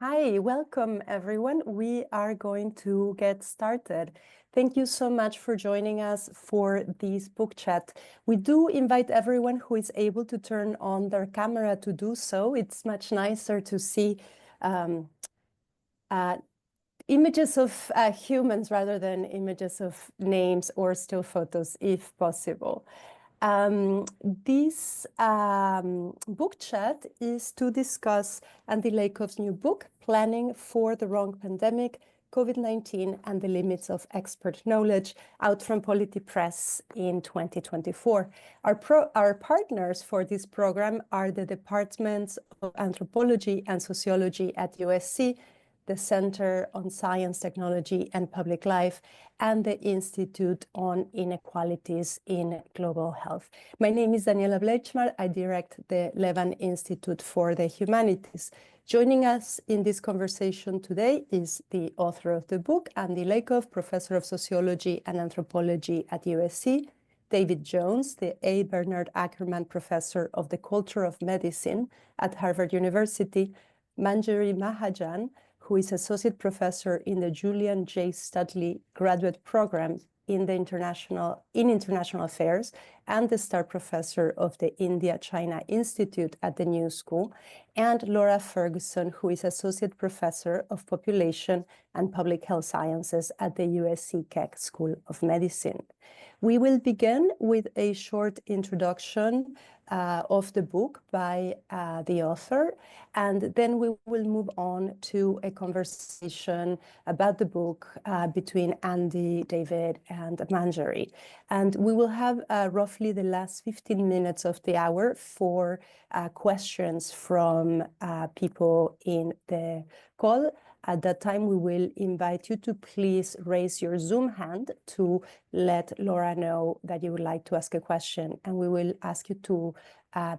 Hi, welcome everyone. We are going to get started. Thank you so much for joining us for this book chat. We do invite everyone who is able to turn on their camera to do so. It's much nicer to see images of humans rather than images of names or still photos, if possible. This book chat is to discuss Andy Lakoff's new book, Planning for the Wrong Pandemic, COVID-19 and the Limits of Expert Knowledge, out from Polity Press in 2024. Our partners for this program are the Departments of Anthropology and Sociology at USC, the Center on Science, Technology, and Public Life, and the Institute on Inequalities in Global Health. My name is Daniela Bleichmar. I direct the Levan Institute for the Humanities. Joining us in this conversation today is the author of the book, Andy Lakoff, Professor of Sociology and Anthropology at USC, David Jones, the A. Bernard Ackerman Professor of the Culture of Medicine at Harvard University, Manjari Mahajan, who is Associate Professor in the Julian J. Studley Graduate Program in International Affairs and the Star Professor of the India-China Institute at the New School, and Laura Ferguson, who is Associate Professor of Population and Public Health Sciences at the USC Keck School of Medicine. We will begin with a short introduction of the book by the author, and then we will move on to a conversation about the book between Andy, David, and Manjari. And we will have roughly the last 15 minutes of the hour for questions from people in the call. At that time, we will invite you to please raise your Zoom hand to let Laura know that you would like to ask a question, and we will ask you to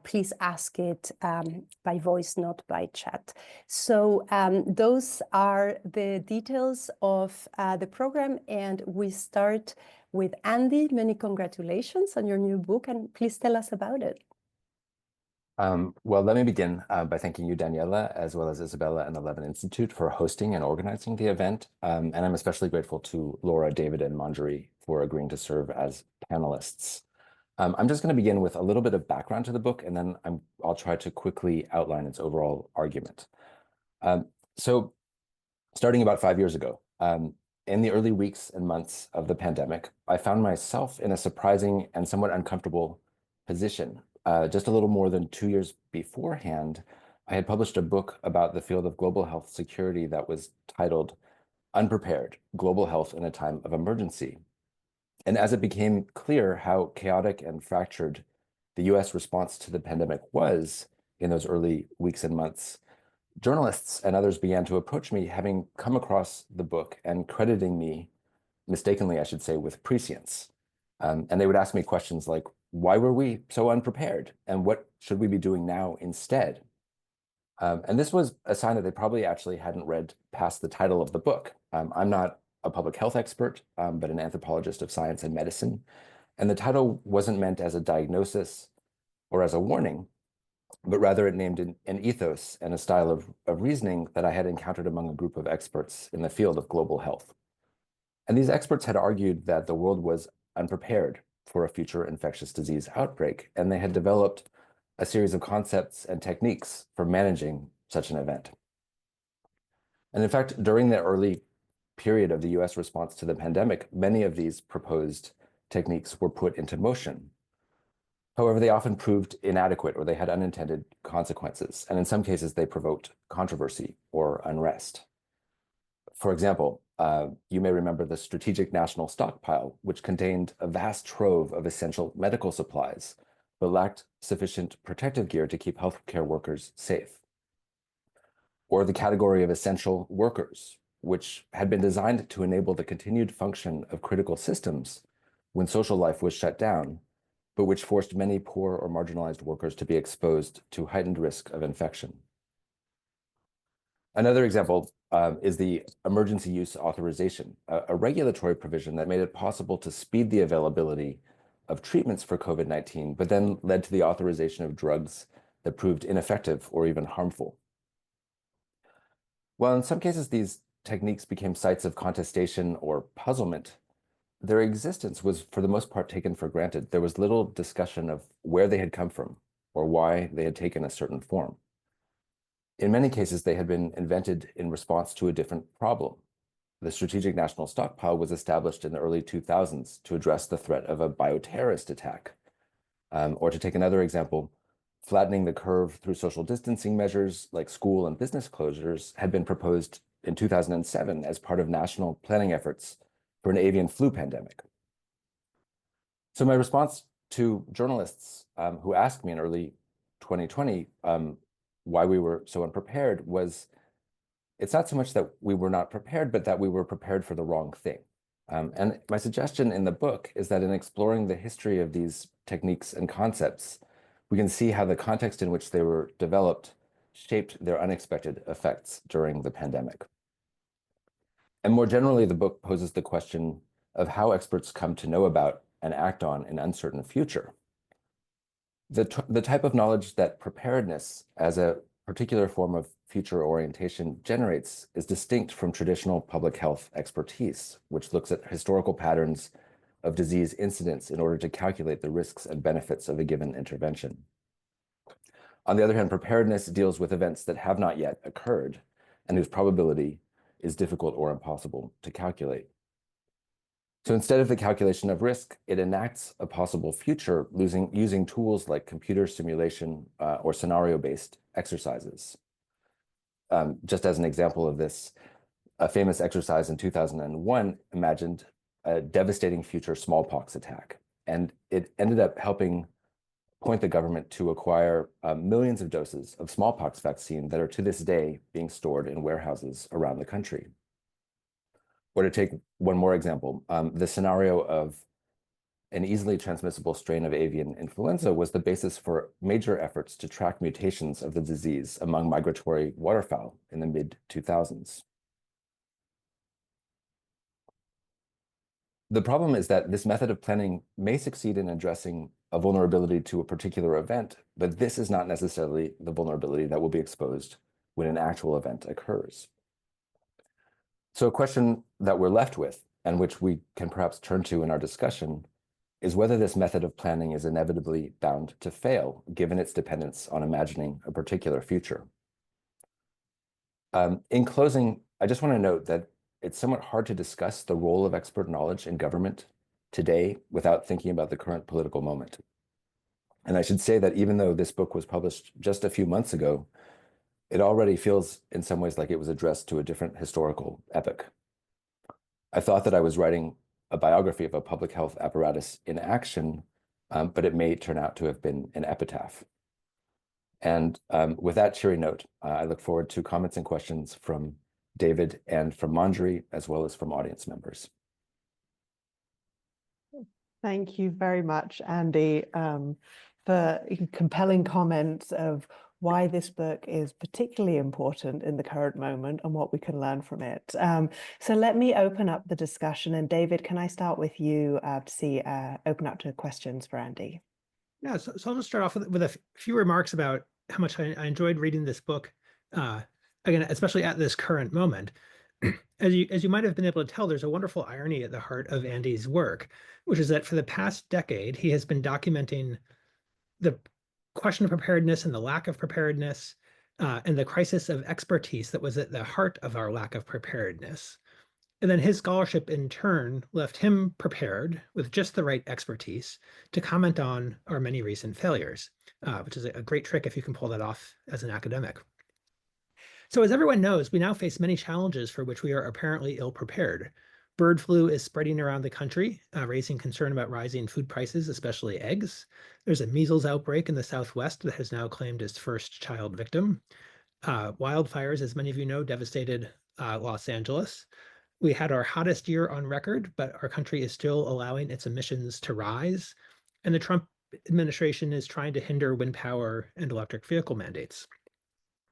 please ask it by voice, not by chat. So those are the details of the program, and we start with Andy. Many congratulations on your new book, and please tell us about it. Well, let me begin by thanking you, Daniela, as well as Isabella and the Levan Institute for hosting and organizing the event. And I'm especially grateful to Laura, David, and Manjari for agreeing to serve as panelists. I'm just going to begin with a little bit of background to the book, and then I'll try to quickly outline its overall argument. So starting about 5 years ago, in the early weeks and months of the pandemic, I found myself in a surprising and somewhat uncomfortable position. Just a little more than 2 years beforehand, I had published a book about the field of global health security that was titled Unprepared: Global Health in a Time of Emergency. And as it became clear how chaotic and fractured the US response to the pandemic was in those early weeks and months, journalists and others began to approach me, having come across the book and crediting me, mistakenly, I should say, with prescience. And they would ask me questions like, why were we so unprepared? And what should we be doing now instead? And this was a sign that they probably actually hadn't read past the title of the book. I'm not a public health expert, but an anthropologist of science and medicine. And the title wasn't meant as a diagnosis or as a warning, but rather it named an ethos and a style of reasoning that I had encountered among a group of experts in the field of global health. And these experts had argued that the world was unprepared for a future infectious disease outbreak, and they had developed a series of concepts and techniques for managing such an event. And in fact, during the early period of the US response to the pandemic, many of these proposed techniques were put into motion. However, they often proved inadequate, or they had unintended consequences, and in some cases they provoked controversy or unrest. For example, you may remember the Strategic National Stockpile, which contained a vast trove of essential medical supplies, but lacked sufficient protective gear to keep healthcare workers safe. Or the category of essential workers, which had been designed to enable the continued function of critical systems when social life was shut down, but which forced many poor or marginalized workers to be exposed to heightened risk of infection. Another example is the emergency use authorization, a regulatory provision that made it possible to speed the availability of treatments for COVID-19, but then led to the authorization of drugs that proved ineffective or even harmful. Well, in some cases, these techniques became sites of contestation or puzzlement. Their existence was, for the most part, taken for granted. There was little discussion of where they had come from or why they had taken a certain form. In many cases, they had been invented in response to a different problem. The Strategic National Stockpile was established in the early 2000s to address the threat of a bioterrorist attack. Or to take another example, flattening the curve through social distancing measures like school and business closures had been proposed in 2007 as part of national planning efforts for an avian flu pandemic. So my response to journalists who asked me in early 2020 why we were so unprepared was, it's not so much that we were not prepared, but that we were prepared for the wrong thing. And my suggestion in the book is that in exploring the history of these techniques and concepts, we can see how the context in which they were developed shaped their unexpected effects during the pandemic. And more generally, the book poses the question of how experts come to know about and act on an uncertain future. The type of knowledge that preparedness as a particular form of future orientation generates is distinct from traditional public health expertise, which looks at historical patterns of disease incidence in order to calculate the risks and benefits of a given intervention. On the other hand, preparedness deals with events that have not yet occurred and whose probability is difficult or impossible to calculate. So instead of the calculation of risk, it enacts a possible future using tools like computer simulation or scenario-based exercises. Just as an example of this, a famous exercise in 2001 imagined a devastating future smallpox attack, and it ended up helping point the government to acquire millions of doses of smallpox vaccine that are to this day being stored in warehouses around the country. Or to take one more example, the scenario of an easily transmissible strain of avian influenza was the basis for major efforts to track mutations of the disease among migratory waterfowl in the mid-2000s. The problem is that this method of planning may succeed in addressing a vulnerability to a particular event, but this is not necessarily the vulnerability that will be exposed when an actual event occurs. So a question that we're left with, and which we can perhaps turn to in our discussion, is whether this method of planning is inevitably bound to fail, given its dependence on imagining a particular future. In closing, I just want to note that it's somewhat hard to discuss the role of expert knowledge in government today without thinking about the current political moment. And I should say that even though this book was published just a few months ago, it already feels in some ways like it was addressed to a different historical epoch. I thought that I was writing a biography of a public health apparatus in action, but it may turn out to have been an epitaph. And with that cheery note, I look forward to comments and questions from David and from Manjari, as well as from audience members. Thank you very much, Andy, for compelling comments of why this book is particularly important in the current moment and what we can learn from it. So let me open up the discussion. And David, can I start with you to open up to questions for Andy? Yeah, so I'll just start off with a few remarks about how much I enjoyed reading this book, again, especially at this current moment. As you might have been able to tell, there's a wonderful irony at the heart of Andy's work, which is that for the past decade, he has been documenting the question of preparedness and the lack of preparedness and the crisis of expertise that was at the heart of our lack of preparedness. And then his scholarship in turn left him prepared with just the right expertise to comment on our many recent failures, which is a great trick if you can pull that off as an academic. So as everyone knows, we now face many challenges for which we are apparently ill-prepared. Bird flu is spreading around the country, raising concern about rising food prices, especially eggs. There's a measles outbreak in the Southwest that has now claimed its first child victim. Wildfires, as many of you know, devastated Los Angeles. We had our hottest year on record, but our country is still allowing its emissions to rise. And the Trump administration is trying to hinder wind power and electric vehicle mandates.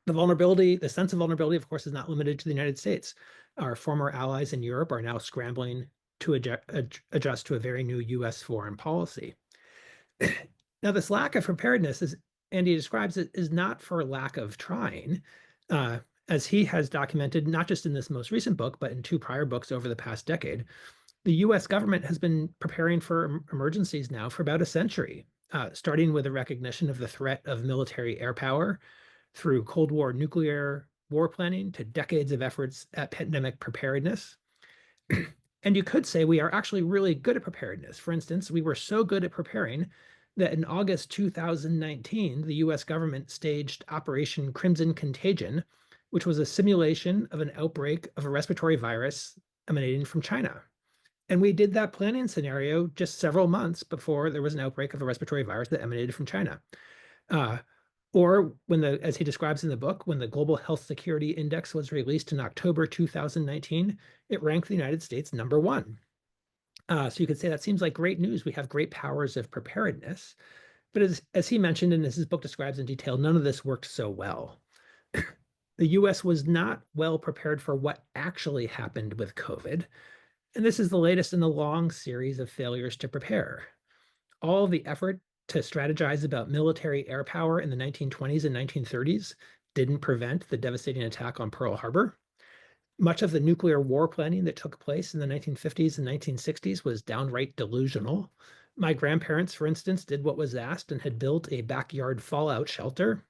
The sense of vulnerability, of course, is not limited to the United States. Our former allies in Europe are now scrambling to adjust to a very new US foreign policy. Now, this lack of preparedness, as Andy describes it, is not for lack of trying. as he has documented, not just in this most recent book, but in 2 prior books over the past decade, the US government has been preparing for emergencies now for about a century, starting with a recognition of the threat of military air power through Cold War nuclear war planning to decades of efforts at pandemic preparedness. And you could say we are actually really good at preparedness. For instance, we were so good at preparing that in August 2019, the US government staged Operation Crimson Contagion, which was a simulation of an outbreak of a respiratory virus emanating from China. And we did that planning scenario just several months before there was an outbreak of a respiratory virus that emanated from China. Or when as he describes in the book, when the Global Health Security Index was released in October 2019, it ranked the United States #1. So you could say that seems like great news. We have great powers of preparedness. But as he mentioned, and as his book describes in detail, none of this worked so well. The US was not well prepared for what actually happened with COVID. And this is the latest in a long series of failures to prepare. All of the effort to strategize about military air power in the 1920s and 1930s didn't prevent the devastating attack on Pearl Harbor. Much of the nuclear war planning that took place in the 1950s and 1960s was downright delusional. My grandparents, for instance, did what was asked and had built a backyard fallout shelter.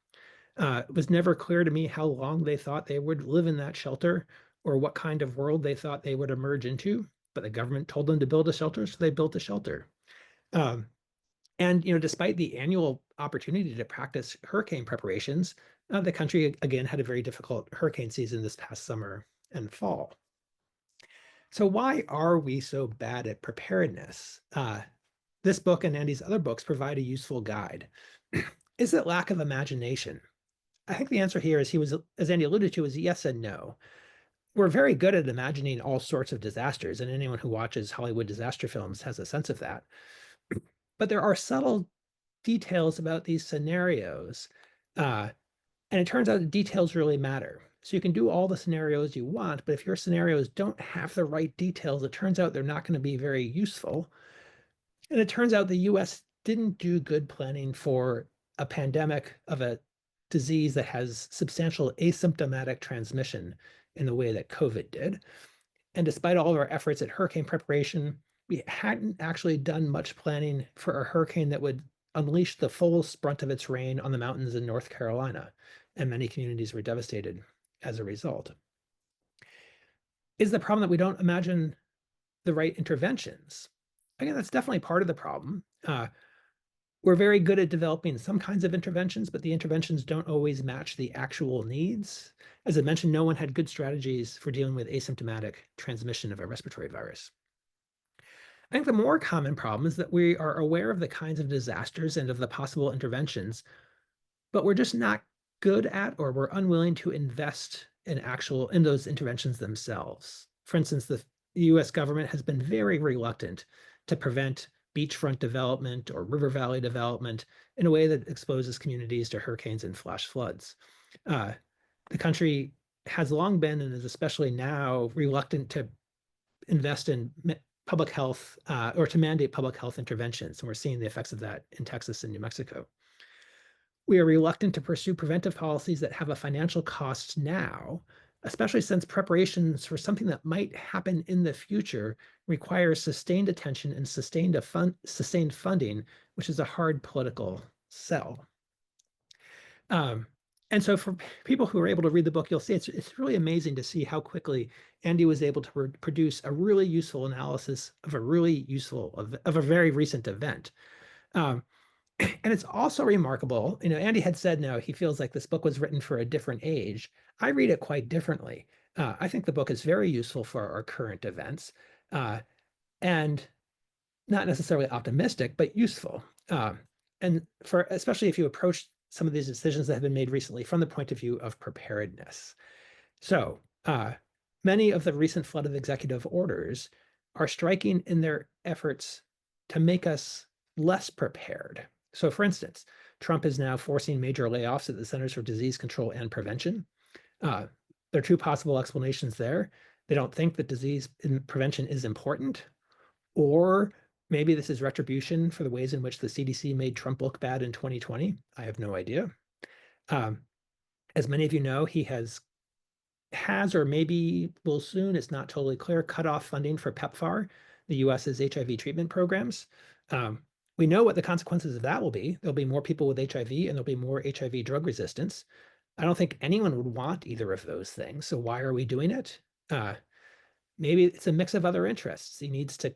It was never clear to me how long they thought they would live in that shelter or what kind of world they thought they would emerge into, but the government told them to build a shelter, so they built a shelter. And despite the annual opportunity to practice hurricane preparations, the country again had a very difficult hurricane season this past summer and fall. So why are we so bad at preparedness? This book and Andy's other books provide a useful guide. Is it lack of imagination? I think the answer here, as Andy alluded to, is yes and no. We're very good at imagining all sorts of disasters, and anyone who watches Hollywood disaster films has a sense of that. But there are subtle details about these scenarios, and it turns out the details really matter. So you can do all the scenarios you want, but if your scenarios don't have the right details, it turns out they're not going to be very useful. And it turns out the US didn't do good planning for a pandemic of a disease that has substantial asymptomatic transmission in the way that COVID did. And despite all of our efforts at hurricane preparation, we hadn't actually done much planning for a hurricane that would unleash the full brunt of its rain on the mountains in North Carolina, and many communities were devastated as a result. Is the problem that we don't imagine the right interventions? Again, that's definitely part of the problem. We're very good at developing some kinds of interventions, but the interventions don't always match the actual needs. As I mentioned, no one had good strategies for dealing with asymptomatic transmission of a respiratory virus. I think the more common problem is that we are aware of the kinds of disasters and of the possible interventions, but we're just not good at, or we're unwilling to invest in those interventions themselves. For instance, the US government has been very reluctant to prevent beachfront development or river valley development in a way that exposes communities to hurricanes and flash floods. The country has long been, and is especially now, reluctant to invest in public health or to mandate public health interventions. And we're seeing the effects of that in Texas and New Mexico. We are reluctant to pursue preventive policies that have a financial cost now, especially since preparations for something that might happen in the future requires sustained attention and sustained funding, which is a hard political sell. And so for people who are able to read the book, you'll see it's really amazing to see how quickly Andy was able to produce a really useful analysis of a very recent event. And it's also remarkable, Andy had said now he feels like this book was written for a different age. I read it quite differently. I think the book is very useful for our current events, and not necessarily optimistic, but useful. And especially if you approach some of these decisions that have been made recently from the point of view of preparedness. So many of the recent flood of executive orders are striking in their efforts to make us less prepared. So for instance, Trump is now forcing major layoffs at the Centers for Disease Control and Prevention. There are two possible explanations there. They don't think that disease prevention is important, or maybe this is retribution for the ways in which the CDC made Trump look bad in 2020. I have no idea. As many of you know, he has has, or maybe will soon, it's not totally clear, cut off funding for PEPFAR, the US's HIV treatment programs. We know what the consequences of that will be. There'll be more people with HIV and there'll be more HIV drug resistance. I don't think anyone would want either of those things. So why are we doing it? Maybe it's a mix of other interests. He needs to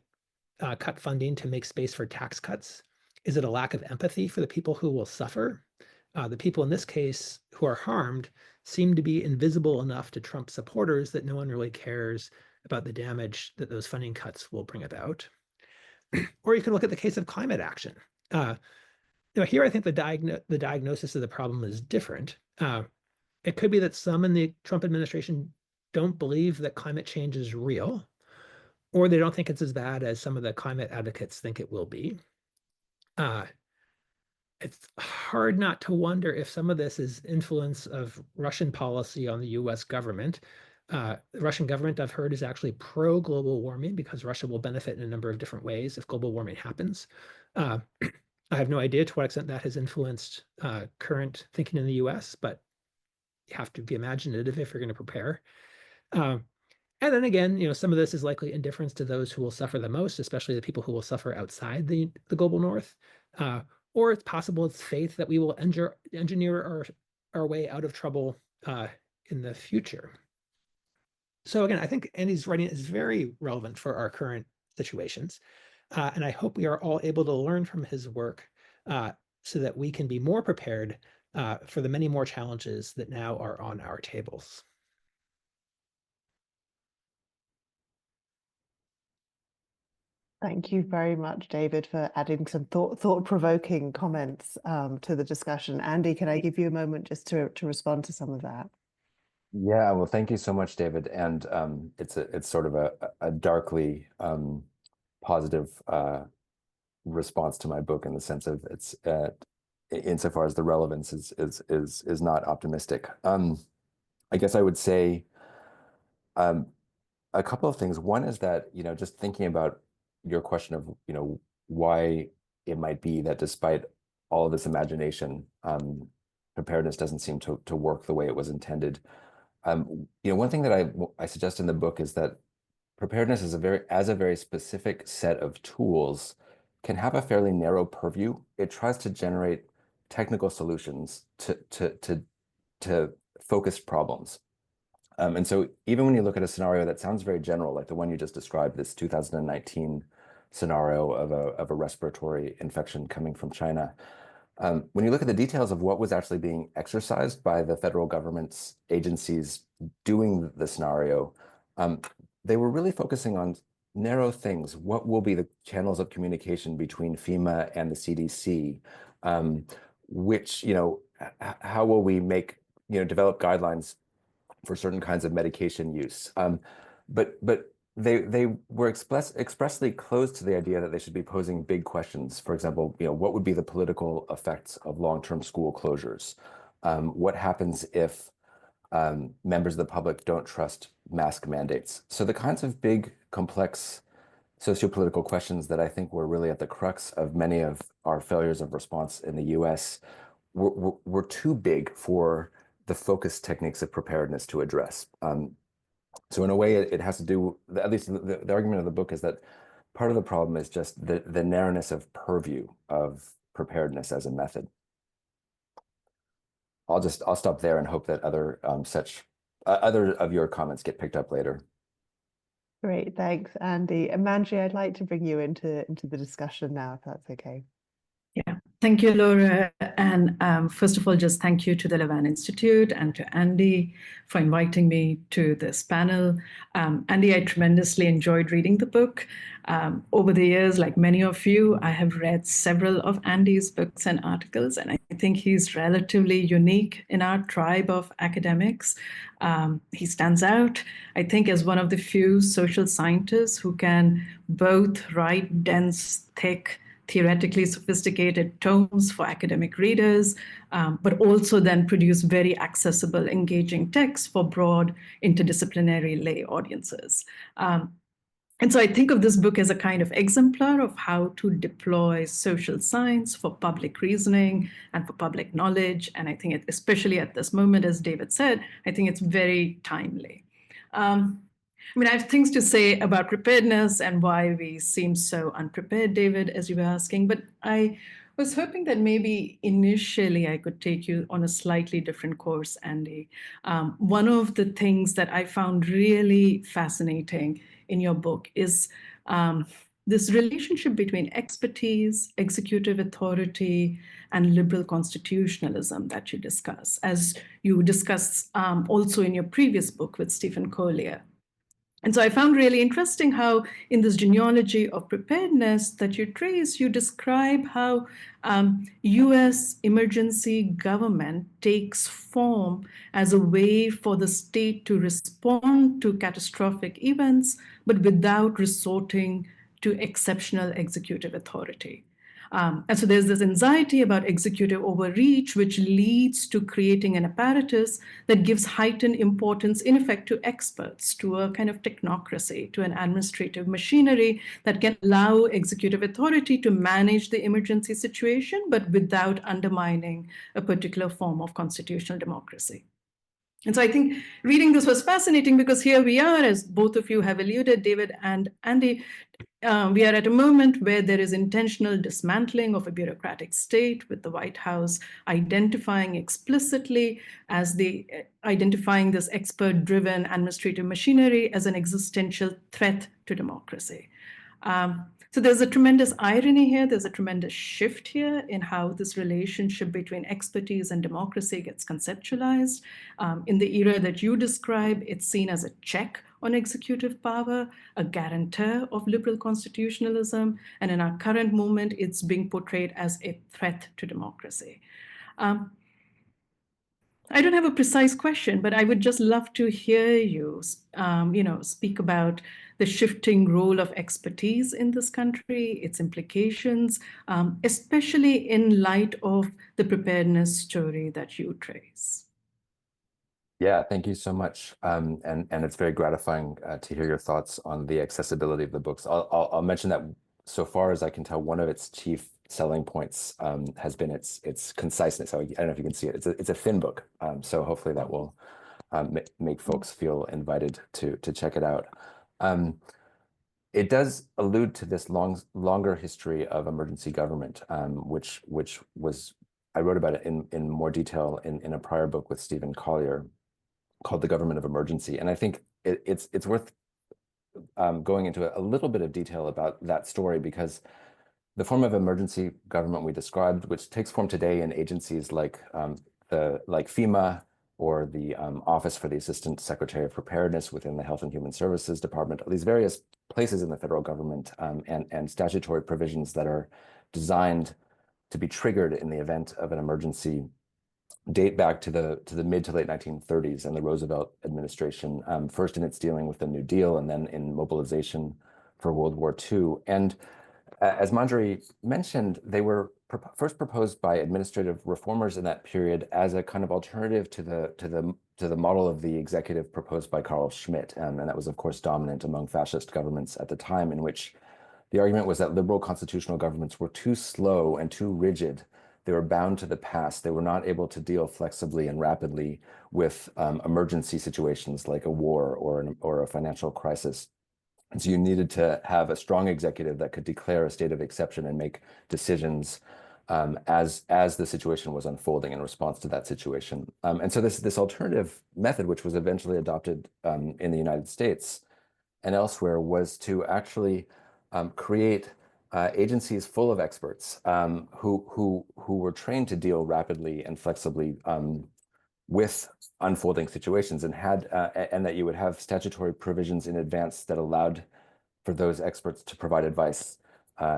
cut funding to make space for tax cuts. Is it a lack of empathy for the people who will suffer? The people in this case who are harmed seem to be invisible enough to Trump supporters that no one really cares about the damage that those funding cuts will bring about. Or you can look at the case of climate action. Here I think the diagnosis of the problem is different. It could be that some in the Trump administration don't believe that climate change is real, or they don't think it's as bad as some of the climate advocates think it will be. It's hard not to wonder if some of this is influence of Russian policy on the US government. The Russian government, I've heard, is actually pro-global warming because Russia will benefit in a number of different ways if global warming happens. I have no idea to what extent that has influenced current thinking in the US, but you have to be imaginative if you're going to prepare. And then again, some of this is likely indifference to those who will suffer the most, especially the people who will suffer outside the global north. Or it's possible it's faith that we will engineer our way out of trouble in the future. So again, I think Andy's writing is very relevant for our current situations. And I hope we are all able to learn from his work so that we can be more prepared for the many more challenges that now are on our tables. Thank you very much, David, for adding some thought-provoking comments to the discussion. Andy, can I give you a moment just to respond to some of that? Yeah, well, thank you so much, David. And it's sort of a darkly positive response to my book in the sense of it's insofar as the relevance is not optimistic. I guess I would say a couple of things. One is that, just thinking about your question of, why it might be that despite all of this imagination, preparedness doesn't seem to work the way it was intended. One thing that I suggest in the book is that preparedness is a very specific set of tools can have a fairly narrow purview. It tries to generate technical solutions to focused problems. And so even when you look at a scenario that sounds very general, like the one you just described, this 2019 scenario of a respiratory infection coming from China, when you look at the details of what was actually being exercised by the federal government's agencies doing the scenario, they were really focusing on narrow things. What will be the channels of communication between FEMA and the CDC? How will we develop guidelines for certain kinds of medication use? But they were expressly closed to the idea that they should be posing big questions. For example, what would be the political effects of long-term school closures? What happens if members of the public don't trust mask mandates? So the kinds of big, complex sociopolitical questions that I think were really at the crux of many of our failures of response in the US were too big for the focused techniques of preparedness to address. So in a way, it has to do, at least the argument of the book is that part of the problem is just the narrowness of purview of preparedness as a method. I'll stop there and hope that other of your comments get picked up later. Great, thanks, Andy. And Manjari, I'd like to bring you into the discussion now, if that's okay. Yeah, thank you, Laura. And first of all, just thank you to the Levan Institute and to Andy for inviting me to this panel. Andy, I tremendously enjoyed reading the book. Over the years, like many of you, I have read several of Andy's books and articles, and I think he's relatively unique in our tribe of academics. He stands out, I think, as one of the few social scientists who can both write dense, thick, theoretically sophisticated tomes for academic readers, but also then produce very accessible, engaging texts for broad interdisciplinary lay audiences. And so I think of this book as a kind of exemplar of how to deploy social science for public reasoning and for public knowledge. And I think especially at this moment, as David said, I think it's very timely. I mean, I have things to say about preparedness and why we seem so unprepared, David, as you were asking, but I was hoping that maybe initially I could take you on a slightly different course, Andy. One of the things that I found really fascinating in your book is this relationship between expertise, executive authority, and liberal constitutionalism that you discuss, as you discuss also in your previous book with Stephen Collier. And so I found really interesting how in this genealogy of preparedness that you trace, you describe how US emergency government takes form as a way for the state to respond to catastrophic events, but without resorting to exceptional executive authority. And so there's this anxiety about executive overreach, which leads to creating an apparatus that gives heightened importance, in effect, to experts, to a kind of technocracy, to an administrative machinery that can allow executive authority to manage the emergency situation, but without undermining a particular form of constitutional democracy. And so I think reading this was fascinating because here we are, as both of you have alluded, David and Andy, we are at a moment where there is intentional dismantling of a bureaucratic state, with the White House identifying explicitly identifying this expert-driven administrative machinery as an existential threat to democracy. So there's a tremendous irony here. There's a tremendous shift here in how this relationship between expertise and democracy gets conceptualized. In the era that you describe, it's seen as a check on executive power, a guarantor of liberal constitutionalism, and in our current moment, it's being portrayed as a threat to democracy. I don't have a precise question, but I would just love to hear you, speak about the shifting role of expertise in this country, its implications, especially in light of the preparedness story that you trace. Yeah, thank you so much. And it's very gratifying to hear your thoughts on the accessibility of the books. I'll mention that so far as I can tell, one of its chief selling points has been its conciseness. So I don't know if you can see it. It's a thin book, so hopefully that will make folks feel invited to check it out. It does allude to this longer history of emergency government, which was, I wrote about it in more detail in a prior book with Stephen Collier called The Government of Emergency. And I think it's worth going into a little bit of detail about that story, because the form of emergency government we described, which takes form today in agencies like FEMA, or the Office for the Assistant Secretary of Preparedness within the Health and Human Services Department, these various places in the federal government, and statutory provisions that are designed to be triggered in the event of an emergency, date back to the mid to late 1930s and the Roosevelt administration, first in its dealing with the New Deal and then in mobilization for World War II. And as Manjari mentioned, they were first proposed by administrative reformers in that period as a kind of alternative to the model of the executive proposed by Carl Schmitt, and that was, of course, dominant among fascist governments at the time, in which the argument was that liberal constitutional governments were too slow and too rigid. They were bound to the past. They were not able to deal flexibly and rapidly with emergency situations like a war or a financial crisis. And so you needed to have a strong executive that could declare a state of exception and make decisions as the situation was unfolding in response to that situation. And so this alternative method, which was eventually adopted in the United States and elsewhere, was to actually create agencies full of experts who were trained to deal rapidly and flexibly with unfolding situations, and that you would have statutory provisions in advance that allowed for those experts to provide advice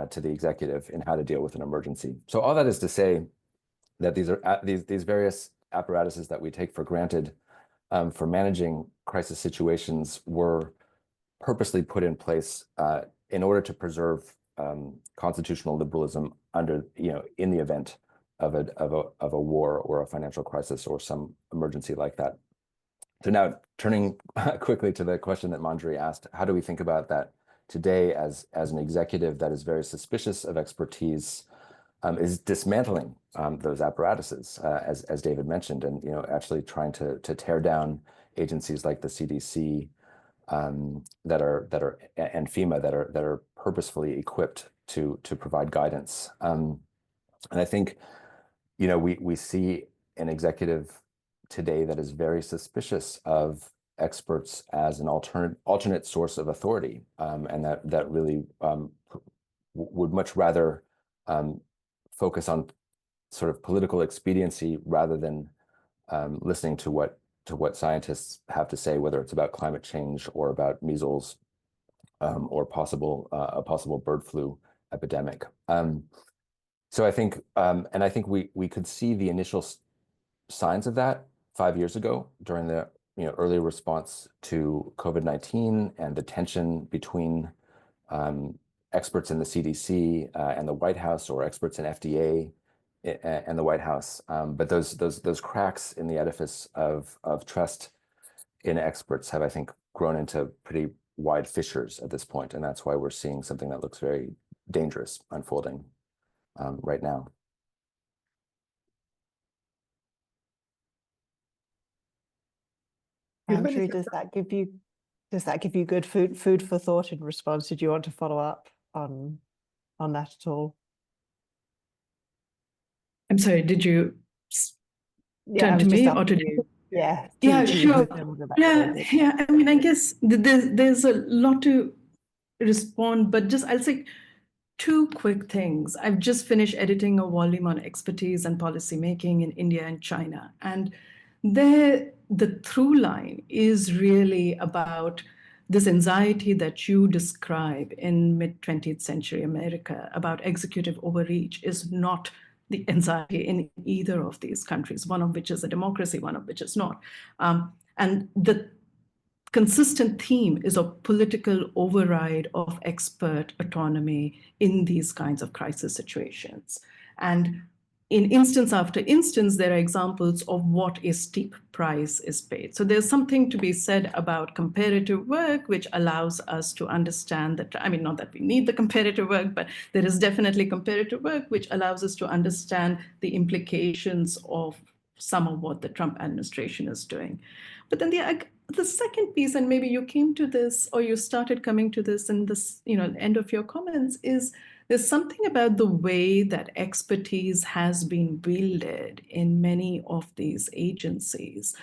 to the executive in how to deal with an emergency. So all that is to say that these are these various apparatuses that we take for granted for managing crisis situations were purposely put in place in order to preserve constitutional liberalism in the event of a war or a financial crisis or some emergency like that. So now, turning quickly to the question that Manjari asked, how do we think about that today as an executive that is very suspicious of expertise is dismantling those apparatuses, as David mentioned, and actually trying to tear down agencies like the CDC that are and FEMA that are purposefully equipped to provide guidance. And I think we see an executive today that is very suspicious of experts as an alternate source of authority, and that really would much rather focus on sort of political expediency rather than listening to what scientists have to say, whether it's about climate change or about measles or a possible bird flu epidemic. So I think, and I think we could see the initial signs of that 5 years ago during the early response to COVID-19 and the tension between experts in the CDC and the White House, or experts in FDA and the White House. But those cracks in the edifice of trust in experts have, I think, grown into pretty wide fissures at this point, and that's why we're seeing something that looks very dangerous unfolding right now. Andrew, does that give you good food for thought in response? Did you want to follow up on that at I'm sorry, did you turn to me or to you? Yeah. Sure. I mean, I guess there's a lot to respond, but I'll say two quick things. I've just finished editing a volume on expertise and policy making in India and China, and there the through line is really about this anxiety that you describe in mid-20th century America about executive overreach is not the anxiety in either of these countries, one of which is a democracy, one of which is not. And the consistent theme is a political override of expert autonomy in these kinds of crisis situations. And in instance after instance, there are examples of what a steep price is paid. So there's something to be said about comparative work, which allows us to understand that, I mean, not that we need the comparative work, but there is definitely comparative work, which allows us to understand the implications of some of what the Trump administration is doing. But then the second piece, and maybe you came to this or you started coming to this in this, end of your comments, is there's something about the way that expertise has been wielded in many of these agencies.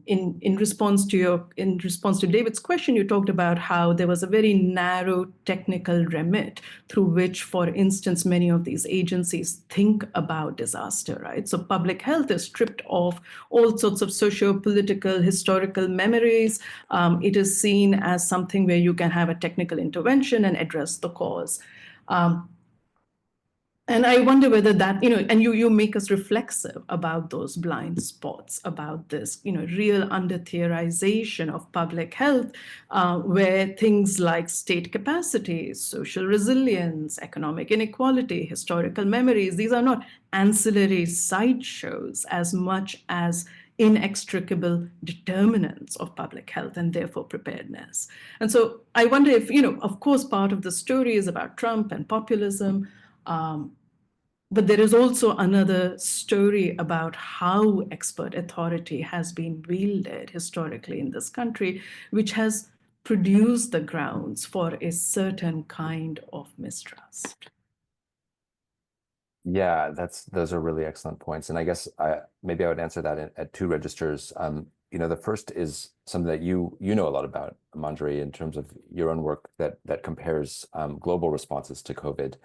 In response to David's question, you talked about how there was a very narrow technical remit through which, for instance, many of these agencies think about disaster, right? So public health is stripped of all sorts of socio-political, historical memories. It is seen as something where you can have a technical intervention and address the cause. And I wonder whether that, and you make us reflexive about those blind spots, about this, real under-theorization of public health, where things like state capacity, social resilience, economic inequality, historical memories, these are not ancillary sideshows as much as inextricable determinants of public health and therefore preparedness. And so I wonder if, of course, part of the story is about Trump and populism, but there is also another story about how expert authority has been wielded historically in this country, which has produced the grounds for a certain kind of mistrust. Yeah, those are really excellent points. And I guess maybe I would answer that at two registers. The first is something that you know a lot about, Manjari, in terms of your own work that compares global responses to COVID.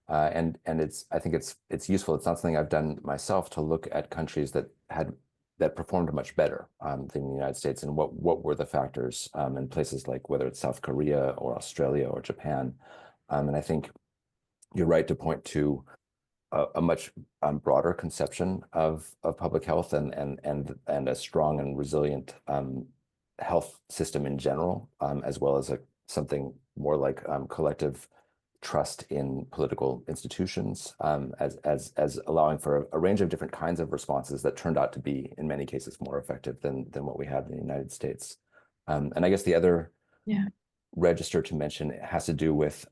And I think it's useful. It's not something I've done myself, to look at countries that performed much better than the United States, and what were the factors in places like whether it's South Korea or Australia or Japan. And I think you're right to point to a much broader conception of public health and a strong and resilient health system in general, as well as something more like collective trust in political institutions, as allowing for a range of different kinds of responses that turned out to be, in many cases, more effective than what we had in the United States. And I guess the other register to mention has to do with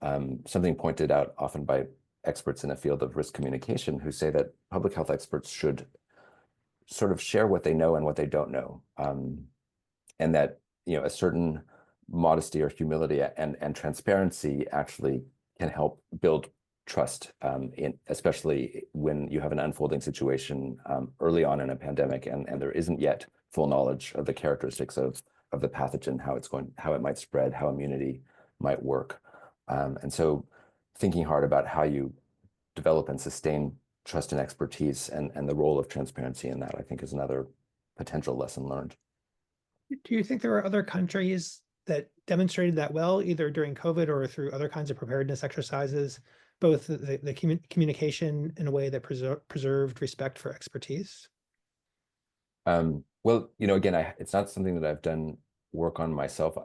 something pointed out often by experts in the field of risk communication, who say that public health experts should sort of share what they know and what they don't know, and that a certain modesty or humility and transparency actually can help build trust, especially when you have an unfolding situation early on in a pandemic, and there isn't yet full knowledge of the characteristics of the pathogen, how it might spread, how immunity might work. And so thinking hard about how you develop and sustain trust and expertise, and the role of transparency in that, I think, is another potential lesson learned. Do you think there are other countries that demonstrated that well, either during COVID or through other kinds of preparedness exercises, both the communication in a way that preserved respect for expertise? Well, again, it's not something that I've done work on myself,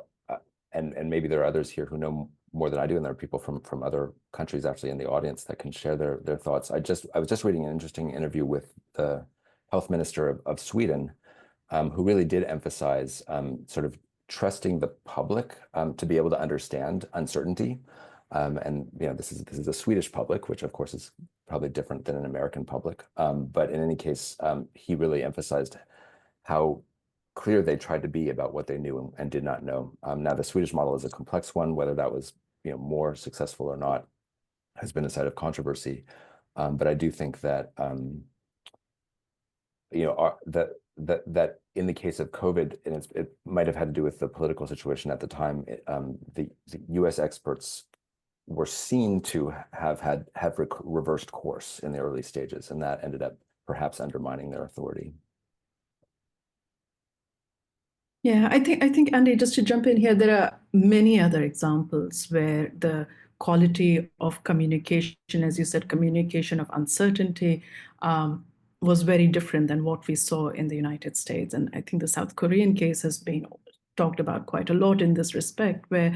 and maybe there are others here who know more than I do, and there are people from other countries actually in the audience that can share their thoughts. I was just reading an interesting interview with the health minister of Sweden, who really did emphasize sort of trusting the public to be able to understand uncertainty. And this is a Swedish public, which of course is probably different than an American public. But in any case, he really emphasized how clear they tried to be about what they knew and did not know. Now, the Swedish model is a complex one. Whether that was more successful or not has been a site of controversy. But I do think that that in the case of COVID, and it might have had to do with the political situation at the time, the U.S. experts were seen to have reversed course in the early stages, and that ended up perhaps undermining their authority. Yeah, I think, Andy, just to jump in here, there are many other examples where the quality of communication, as you said, communication of uncertainty, was very different than what we saw in the United States. And I think the South Korean case has been talked about quite a lot in this respect, where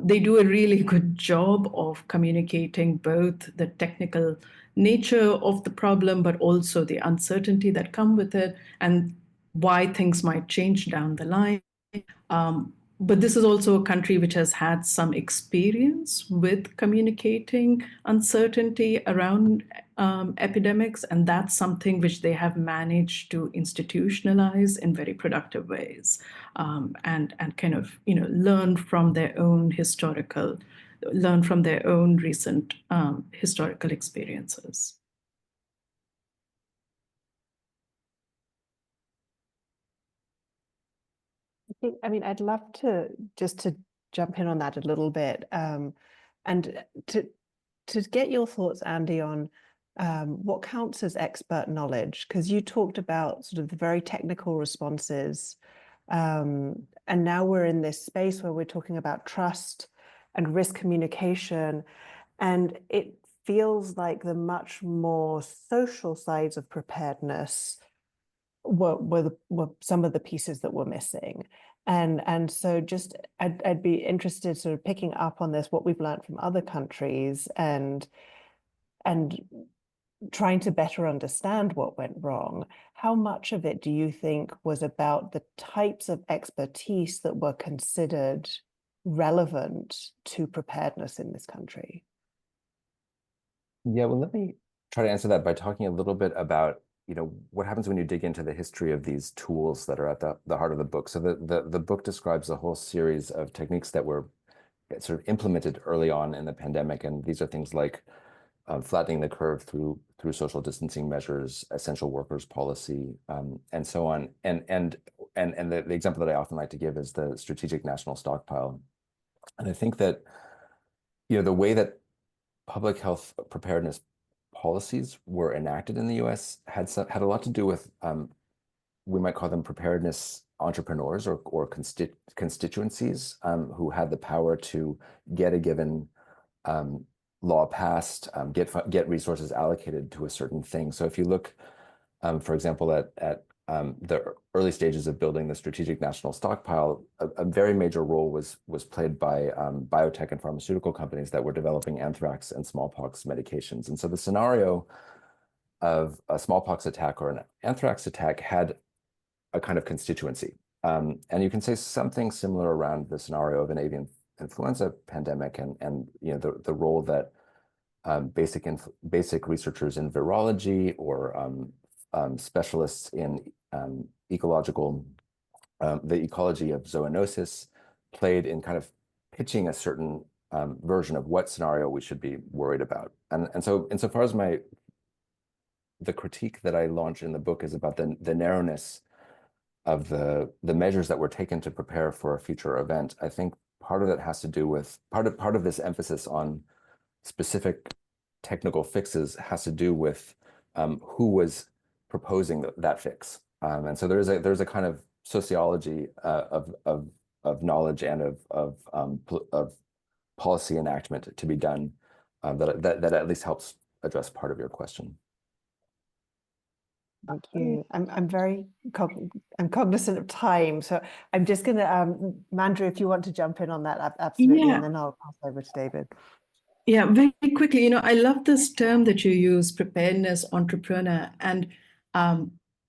they do a really good job of communicating both the technical nature of the problem, but also the uncertainty that come with it, and why things might change down the line. But this is also a country which has had some experience with communicating uncertainty around epidemics, and that's something which they have managed to institutionalize in very productive ways, and kind of learn from their own recent historical experiences. I mean, I'd love to jump in on that a little bit, and to get your thoughts, Andy, on what counts as expert knowledge, because you talked about sort of the very technical responses, and now we're in this space where we're talking about trust and risk communication, and it feels like the much more social sides of preparedness were some of the pieces that were missing. And so just I'd be interested sort of picking up on this, what we've learned from other countries, and trying to better understand what went wrong. How much of it do you think was about the types of expertise that were considered relevant to preparedness in this country? Yeah, well, let me try to answer that by talking a little bit about what happens when you dig into the history of these tools that are at the heart of the book. So the book describes a whole series of techniques that were sort of implemented early on in the pandemic, and these are things like flattening the curve through social distancing measures, essential workers policy, and so on. And the example that I often like to give is the strategic national stockpile. And I think that the way that public health preparedness policies were enacted in the U.S. had a lot to do with, we might call them preparedness entrepreneurs or constituencies who had the power to get a given law passed, get resources allocated to a certain thing. So if you look, for example, at the early stages of building the strategic national stockpile, a very major role was played by biotech and pharmaceutical companies that were developing anthrax and smallpox medications. And so the scenario of a smallpox attack or an anthrax attack had a kind of constituency. And you can say something similar around the scenario of an avian influenza pandemic and the role that basic researchers in virology or specialists in the ecology of zoonosis played in kind of pitching a certain version of what scenario we should be worried about. And so insofar as the critique that I launch in the book is about the narrowness of the measures that were taken to prepare for a future event, I think part of that has to do with part of this emphasis on specific technical fixes has to do with who was proposing that fix. And so there's a kind of sociology of knowledge and of policy enactment to be done that at least helps address part of your question. Thank you. I'm very cognizant of time, so I'm just going to Manjari, if you want to jump in on that, absolutely, and then I'll pass over to David. Yeah, very quickly, I love this term that you use, preparedness entrepreneur, and I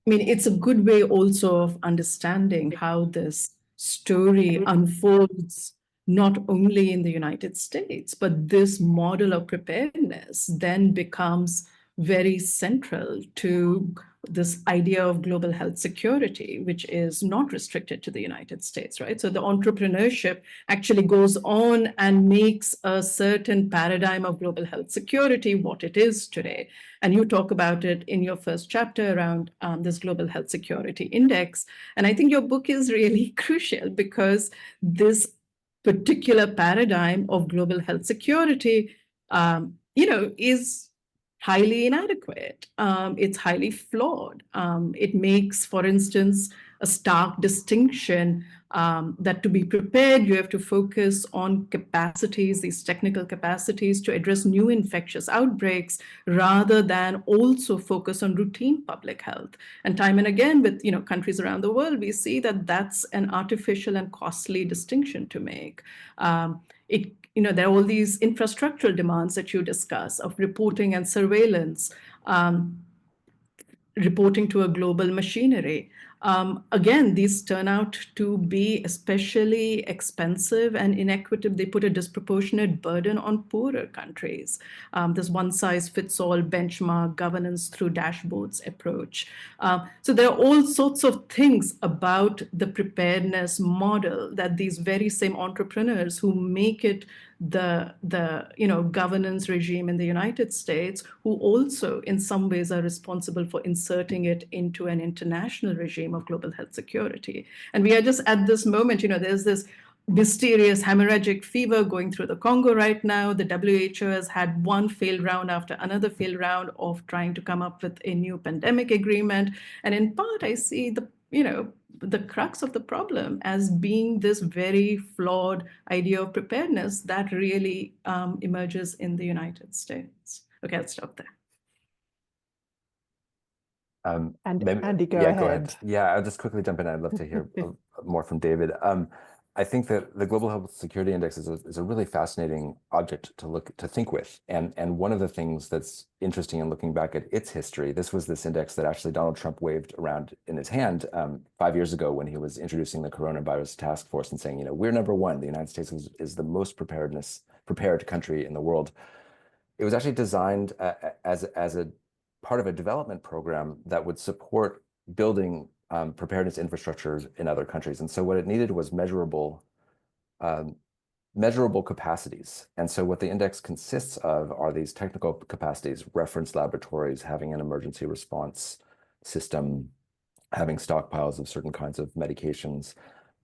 mean, it's a good way also of understanding how this story unfolds not only in the United States, but this model of preparedness then becomes very central to this idea of global health security, which is not restricted to the United States, right? So the entrepreneurship actually goes on and makes a certain paradigm of global health security what it is today. And you talk about it in your first chapter around this Global Health Security Index. And I think your book is really crucial because this particular paradigm of global health security, is highly inadequate. It's highly flawed. It makes, for instance, a stark distinction that to be prepared, you have to focus on capacities, these technical capacities to address new infectious outbreaks, rather than also focus on routine public health. And time and again, with countries around the world, we see that that's an artificial and costly distinction to make. There are all these infrastructural demands that you discuss of reporting and surveillance, reporting to a global machinery. Again, these turn out to be especially expensive and inequitable. They put a disproportionate burden on poorer countries. This one-size-fits-all benchmark governance through dashboards approach. So there are all sorts of things about the preparedness model that these very same entrepreneurs who make it the governance regime in the United States, who also in some ways are responsible for inserting it into an international regime of global health security. And we are just at this moment, there's this mysterious hemorrhagic fever going through the Congo right now. The WHO has had one failed round after another failed round of trying to come up with a new pandemic agreement. And in part, I see the crux of the problem as being this very flawed idea of preparedness that really emerges in the United States. Okay, I'll stop there. Andy, go ahead. Yeah, I'll just quickly jump in. I'd love to hear more from David. I think that the Global Health Security Index is a really fascinating object to think with. And one of the things that's interesting in looking back at its history, this was this index that actually Donald Trump waved around in his hand 5 years ago when he was introducing the coronavirus task force and saying, we're number one. The United States is the most prepared country in the world. It was actually designed as a part of a development program that would support building preparedness infrastructures in other countries. And so what it needed was measurable capacities. And so what the index consists of are these technical capacities, reference laboratories, having an emergency response system, having stockpiles of certain kinds of medications.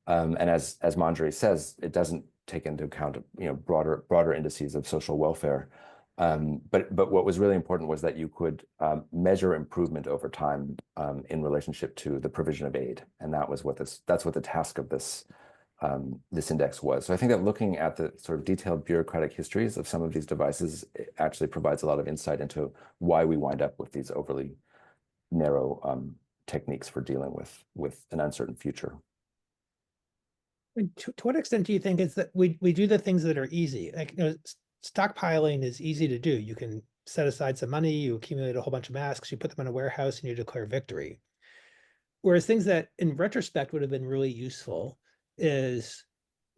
And as Manjari says, it doesn't take into account broader indices of social welfare. But what was really important was that you could measure improvement over time in relationship to the provision of aid, and that's what the task of this index was. So I think that looking at the sort of detailed bureaucratic histories of some of these devices actually provides a lot of insight into why we wind up with these overly narrow techniques for dealing with an uncertain future. To what extent do you think it's that we do the things that are easy? Like, stockpiling is easy to do. You can set aside some money, you accumulate a whole bunch of masks, you put them in a warehouse, and you declare victory. Whereas things that in retrospect would have been really useful is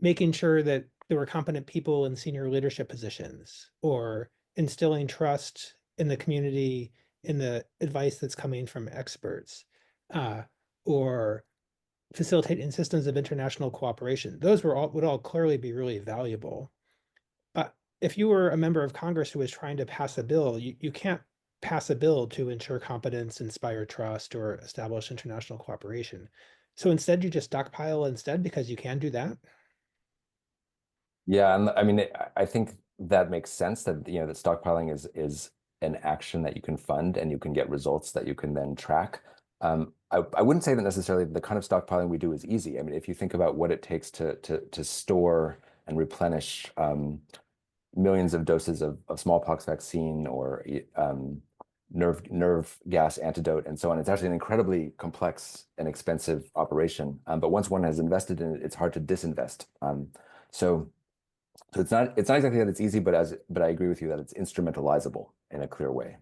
making sure that there were competent people in senior leadership positions, or instilling trust in the community in the advice that's coming from experts, or facilitating systems of international cooperation. Those would all clearly be really valuable. But if you were a member of Congress who was trying to pass a bill, you can't pass a bill to ensure competence, inspire trust, or establish international cooperation. So instead, you just stockpile instead because you can do that. Yeah, and I mean, I think that makes sense that, that stockpiling is an action that you can fund and you can get results that you can then track. I wouldn't say that necessarily the kind of stockpiling we do is easy. I mean, if you think about what it takes to store and replenish millions of doses of smallpox vaccine or nerve gas antidote and so on, it's actually an incredibly complex and expensive operation. But once one has invested in it, it's hard to disinvest. So it's not exactly that it's easy, but I agree with you that it's instrumentalizable in a clear way.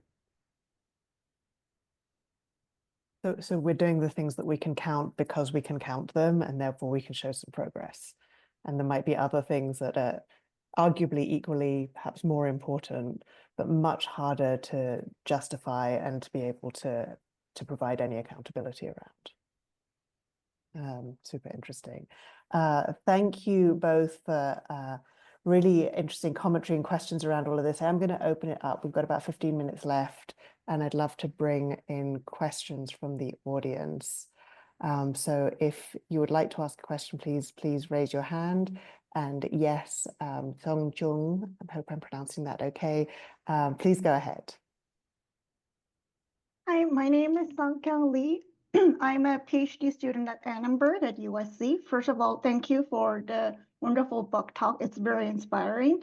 So we're doing the things that we can count because we can count them, and therefore we can show some progress. And there might be other things that are arguably equally, perhaps more important, but much harder to justify and to be able to provide any accountability around. Super interesting. Thank you both for really interesting commentary and questions around all of this. I'm going to open it up. We've got about 15 minutes left, and I'd love to bring in questions from the audience. So if you would like to ask a question, please raise your hand. And yes, Thong Jung, I hope I'm pronouncing that okay. Please go ahead. Hi, my name is Song Kyung Lee. I'm a PhD student at Annenberg at USC. First of all, thank you for the wonderful book talk. It's very inspiring.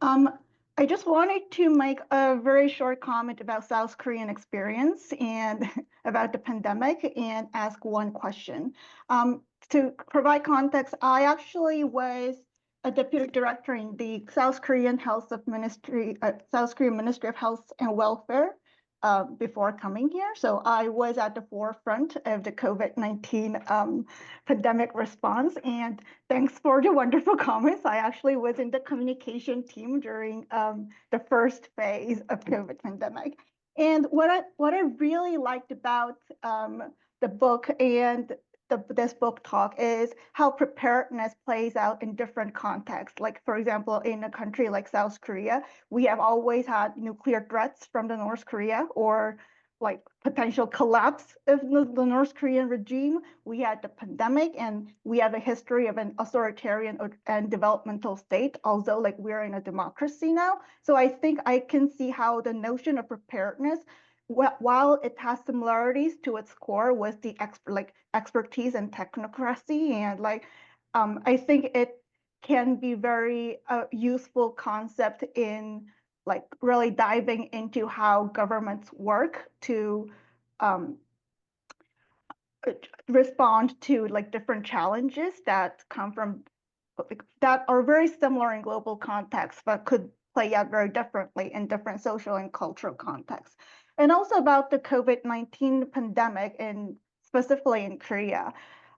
I just wanted to make a very short comment about South Korean experience and about the pandemic and ask one question. To provide context, I actually was a deputy director in the South Korean Ministry of Health and Welfare before coming here. So I was at the forefront of the COVID-19 pandemic response. And thanks for the wonderful comments. I actually was in the communication team during the first phase of COVID pandemic. And what I really liked about the book and this book talk is how preparedness plays out in different contexts. Like, for example, in a country like South Korea, we have always had nuclear threats from the North Korea, or like potential collapse of the North Korean regime. We had the pandemic, and we have a history of an authoritarian and developmental state, although like we're in a democracy now. So I think I can see how the notion of preparedness, while it has similarities to its core with the expertise and technocracy, and I think it can be very useful concept in like really diving into how governments work to respond to like different challenges that come from that are very similar in global contexts, but could play out very differently in different social and cultural contexts. And also about the COVID-19 pandemic, and specifically in Korea.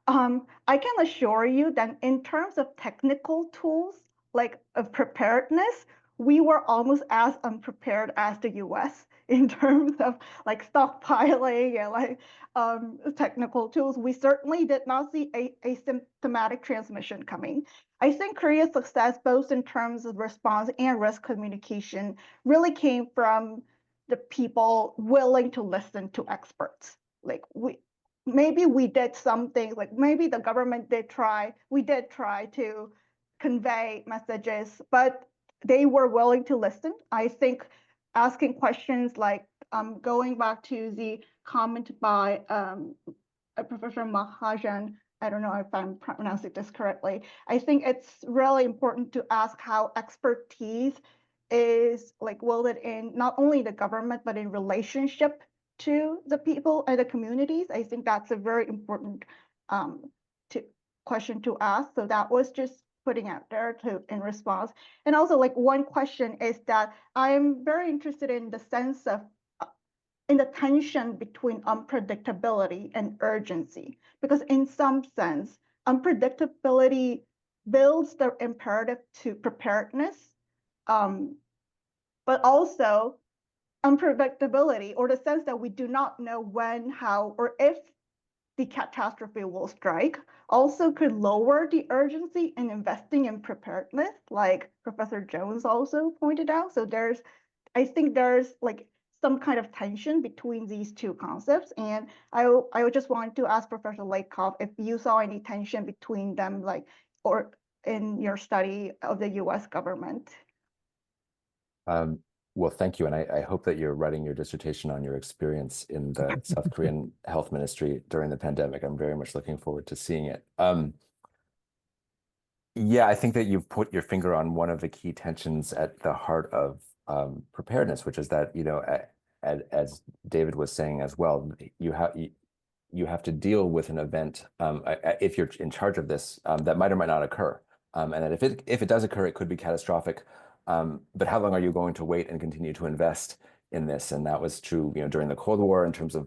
I can assure you that in terms of technical tools, like of preparedness, we were almost as unprepared as the US in terms of like stockpiling and like technical tools. We certainly did not see asymptomatic transmission coming. I think Korea's success, both in terms of response and risk communication, really came from the people willing to listen to experts. Like maybe we did something, like maybe the government we did try to convey messages, but they were willing to listen. I think asking questions like going back to the comment by Professor Mahajan, I don't know if I'm pronouncing this correctly. I think it's really important to ask how expertise is like wielded in not only the government, but in relationship to the people and the communities. I think that's a very important question to ask. So that was just putting out there in response. And also like one question is that I'm very interested in the sense of in the tension between unpredictability and urgency, because in some sense, unpredictability builds the imperative to preparedness, but also unpredictability, or the sense that we do not know when, how, or if the catastrophe will strike, also could lower the urgency in investing in preparedness, like Professor Jones also pointed out. So I think there's like some kind of tension between these two concepts. And I would just want to ask Professor Lakoff if you saw any tension between them, like, or in your study of the US government. Well, thank you. And I hope that you're writing your dissertation on your experience in the South Korean health ministry during the pandemic. I'm very much looking forward to seeing it. Yeah, I think that you've put your finger on one of the key tensions at the heart of preparedness, which is that, you know, as David was saying as well, you have to deal with an event if you're in charge of this that might or might not occur, and that if it does occur, it could be catastrophic. But how long are you going to wait and continue to invest in this? And that was true, you know, during the Cold War in terms of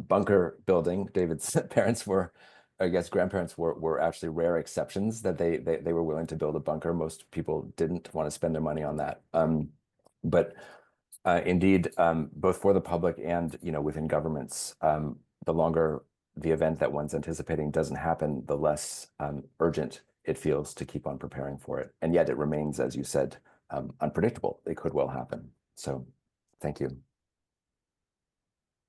bunker building. David's parents were, I guess, grandparents were actually rare exceptions that they were willing to build a bunker. Most people didn't want to spend their money on that. But indeed, both for the public and, you know, within governments, the longer the event that one's anticipating doesn't happen, the less urgent it feels to keep on preparing for it. And yet it remains, as you said, unpredictable. It could well happen. So thank you.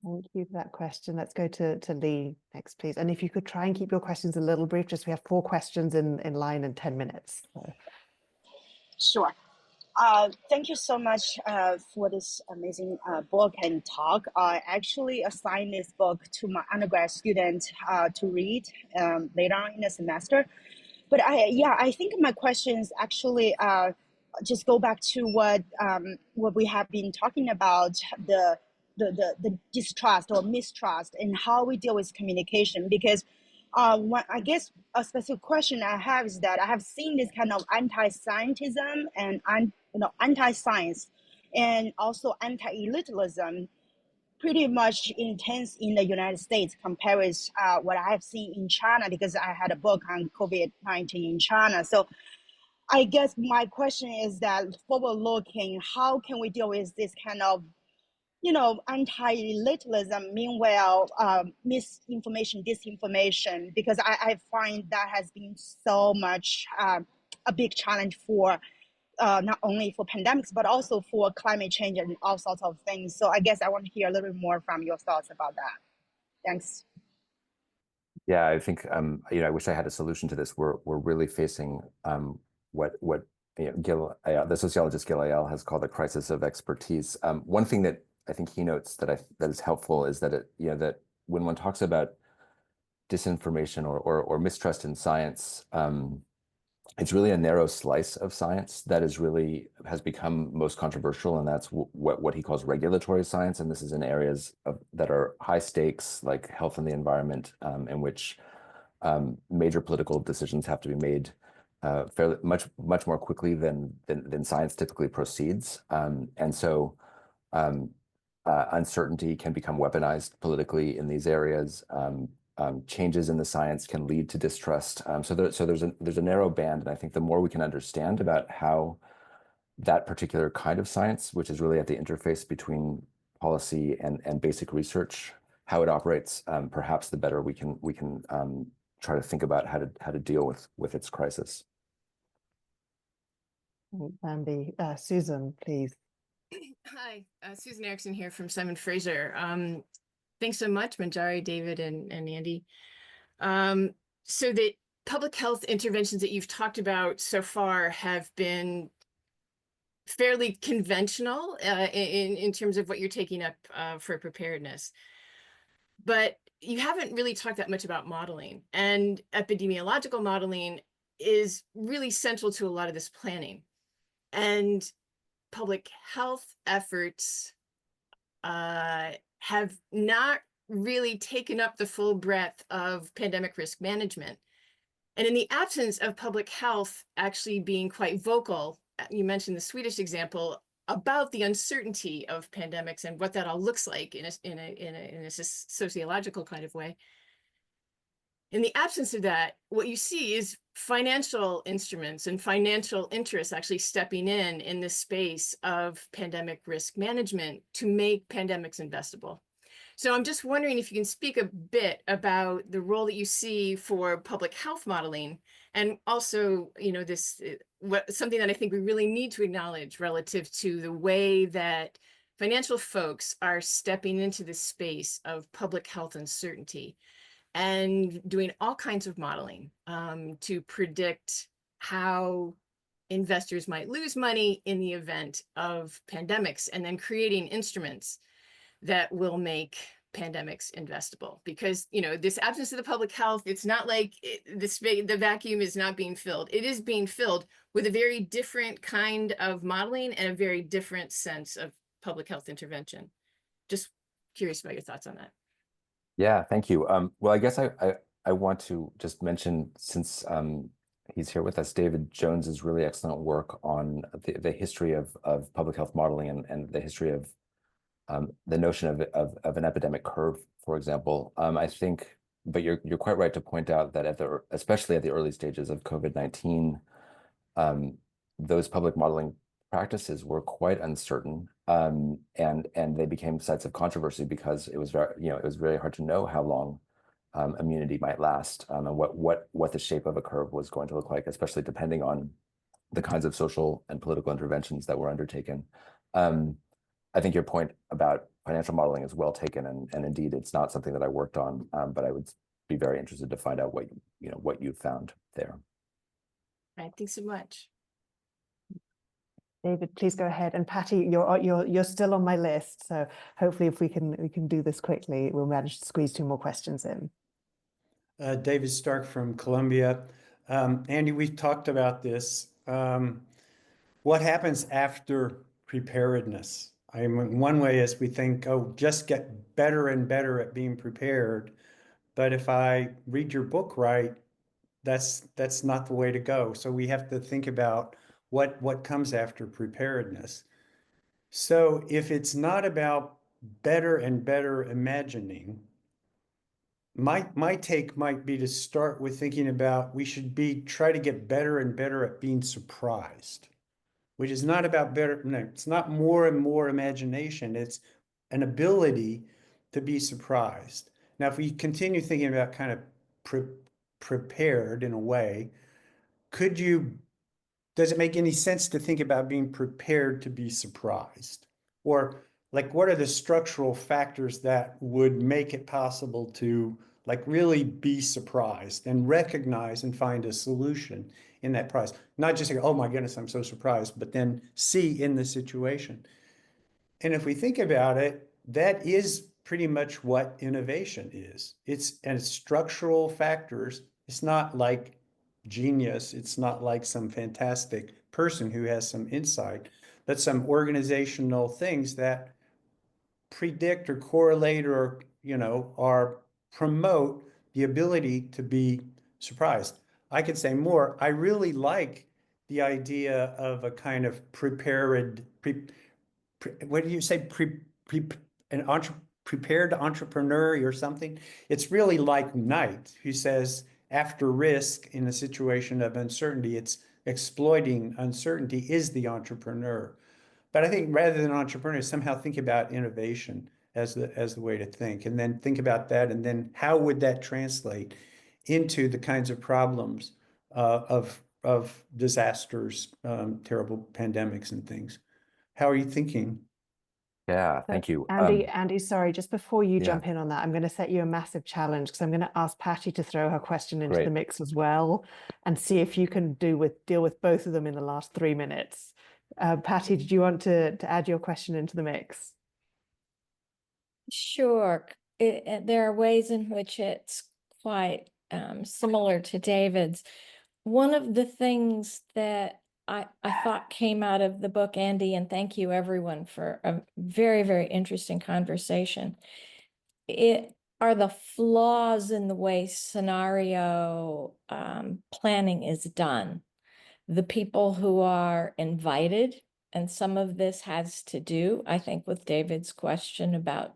Thank you for that question. Let's go to Lee next, please. And if you could try and keep your questions a little brief, just we have 4 questions in line in 10 minutes. So. Sure. Thank you so much for this amazing book and talk. I actually assigned this book to my undergrad student to read later on in the semester. But I think my questions actually just go back to what we have been talking about, the distrust or mistrust and how we deal with communication. Because I guess a specific question I have is that I have seen this kind of anti-scientism and anti-science and also anti-elitism pretty much intense in the United States compared with what I have seen in China, because I had a book on COVID-19 in China. So I guess my question is that forward-looking, how can we deal with this kind of, you know, anti-elitism, meanwhile, misinformation, disinformation, because I find that has been so much a big challenge for not only for pandemics, but also for climate change and all sorts of things. So I guess I want to hear a little bit more from your thoughts about that. Thanks. Yeah, I think you know, I wish I had a solution to this. We're really facing what you know, the sociologist Gil Ayal has called a crisis of expertise. One thing that I think he notes that is helpful is that you know, that when one talks about disinformation or mistrust in science, it's really a narrow slice of science that has become most controversial, and that's what he calls regulatory science. And this is in areas that are high stakes, like health and the environment, in which major political decisions have to be made fairly much more quickly than science typically proceeds. And so uncertainty can become weaponized politically in these areas. Changes in the science can lead to distrust. So there's a narrow band, and I think the more we can understand about how that particular kind of science, which is really at the interface between policy and basic research, how it operates, perhaps the better we can try to think about how to deal with its crisis. Andy, Susan, please. Hi, Susan Erickson here from Simon Fraser. Thanks so much, Manjari, David, and Andy. So the public health interventions that you've talked about so far have been fairly conventional in terms of what you're taking up for preparedness. But you haven't really talked that much about modeling, and epidemiological modeling is really central to a lot of this planning. And public health efforts have not really taken up the full breadth of pandemic risk management. And in the absence of public health actually being quite vocal, you mentioned the Swedish example, about the uncertainty of pandemics and what that all looks like in a sociological kind of way. In the absence of that, what you see is financial instruments and financial interests actually stepping in this space of pandemic risk management to make pandemics investable. So I'm just wondering if you can speak a bit about the role that you see for public health modeling, and also, something that I think we really need to acknowledge relative to the way that financial folks are stepping into this space of public health uncertainty and doing all kinds of modeling to predict how investors might lose money in the event of pandemics, and then creating instruments that will make pandemics investable. Because, this absence of the public health, it's not like the vacuum is not being filled. It is being filled with a very different kind of modeling and a very different sense of public health intervention. Just curious about your thoughts on that. Yeah, thank you. Well, I guess I want to just mention, since he's here with us, David Jones's really excellent work on the history of public health modeling and the history of the notion of an epidemic curve, for example. I think, but you're quite right to point out that especially at the early stages of COVID-19, those public modeling practices were quite uncertain, and they became sites of controversy because it was very hard to know how long immunity might last, and what the shape of a curve was going to look like, especially depending on the kinds of social and political interventions that were undertaken. I think your point about financial modeling is well taken, and indeed it's not something that I worked on, but I would be very interested to find out what you found there. All right, thanks so much. David, please go ahead. And Patty, you're still on my list, so hopefully if we can do this quickly, we'll manage to squeeze 2 more questions in. David Stark from Columbia. Andy, we've talked about this. What happens after preparedness? One way is we think, oh, just get better and better at being prepared. But if I read your book right, that's not the way to go. So we have to think about what comes after preparedness. So if it's not about better and better imagining, my take might be to start with thinking about we should try to get better and better at being surprised, which is not about better. No, it's not more and more imagination. It's an ability to be surprised. Now, if we continue thinking about kind of prepared in a way, does it make any sense to think about being prepared to be surprised? Or like, what are the structural factors that would make it possible to really be surprised and recognize and find a solution in that prize? Not just say, oh my goodness, I'm so surprised, but then see in the situation. And if we think about it, that is pretty much what innovation is. It's structural factors. It's not like genius. It's not like some fantastic person who has some insight, but some organizational things that predict or correlate or promote the ability to be surprised. I could say more. I really like the idea of a kind of prepared entrepreneur or something. It's really like Knight, who says after risk in a situation of uncertainty, it's exploiting uncertainty is the entrepreneur. But I think rather than entrepreneur, somehow think about innovation as the way to think, and then think about that, and then how would that translate into the kinds of problems of disasters, terrible pandemics and things. How are you thinking? Yeah, thank you. Andy, sorry, just before you jump in on that, I'm going to set you a massive challenge, because I'm going to ask Patty to throw her question into the mix as well, and see if you can deal with both of them in the last 3 minutes. Patty, did you want to add your question into the mix? Sure. There are ways in which it's quite similar to David's. One of the things that I thought came out of the book, Andy, and thank you everyone for a very, very interesting conversation, are the flaws in the way scenario planning is done. The people who are invited And some of this has to do, I think, with David's question about,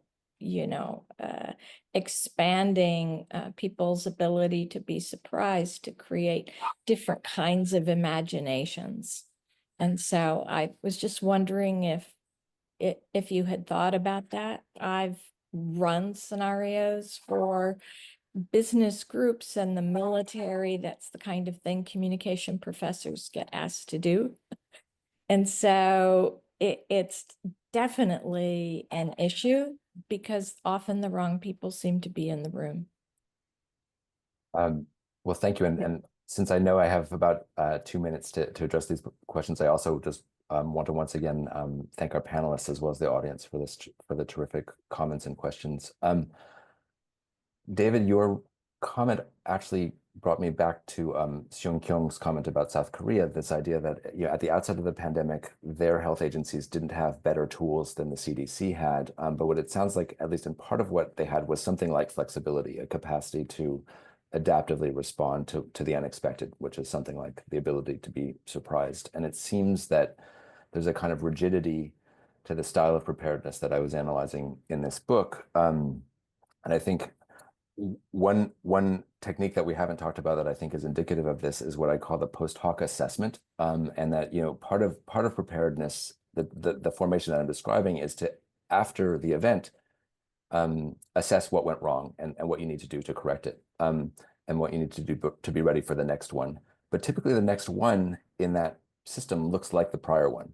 expanding people's ability to be surprised, to create different kinds of imaginations. And so I was just wondering if you had thought about that. I've run scenarios for business groups and the military. That's the kind of thing communication professors get asked to do. And so it's definitely an issue because often the wrong people seem to be in the room. Well, thank you. And since I know I have about 2 minutes to address these questions, I also just want to once again thank our panelists as well as the audience for the terrific comments and questions. David, your comment actually brought me back to Seung Kyung's comment about South Korea, this idea that at the outset of the pandemic, their health agencies didn't have better tools than the CDC had. But what it sounds like, at least in part of what they had, was something like flexibility, a capacity to adaptively respond to the unexpected, which is something like the ability to be surprised. And it seems that there's a kind of rigidity to the style of preparedness that I was analyzing in this book. And I think one technique that we haven't talked about that I think is indicative of this is what I call the post hoc assessment, and that part of preparedness, the formation that I'm describing, is to, after the event, assess what went wrong and what you need to do to correct it, and what you need to do to be ready for the next one. But typically the next one in that system looks like the prior one,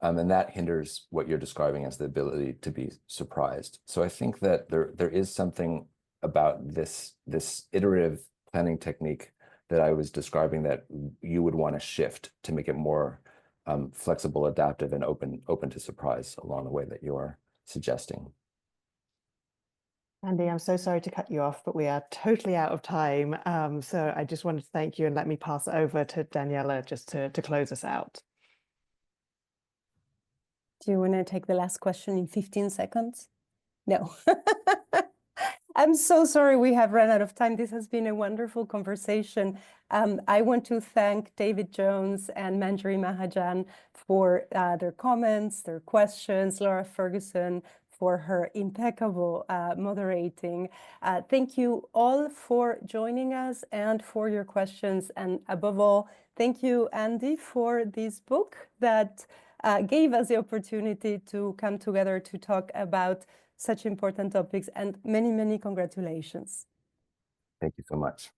and that hinders what you're describing as the ability to be surprised. So I think that there is something about this iterative planning technique that I was describing that you would want to shift to make it more flexible, adaptive, and open to surprise along the way that you're suggesting. Andy, I'm so sorry to cut you off, but we are totally out of time. So I just wanted to thank you and let me pass it over to Daniela just to close us out. Do you want to take the last question in 15 seconds? No. I'm so sorry we have run out of time. This has been a wonderful conversation. I want to thank David Jones and Manjari Mahajan for their comments, their questions, Laura Ferguson for her impeccable moderating. Thank you all for joining us and for your questions. And above all, thank you, Andy, for this book that gave us the opportunity to come together to talk about such important topics, and many, many congratulations. Thank you so much.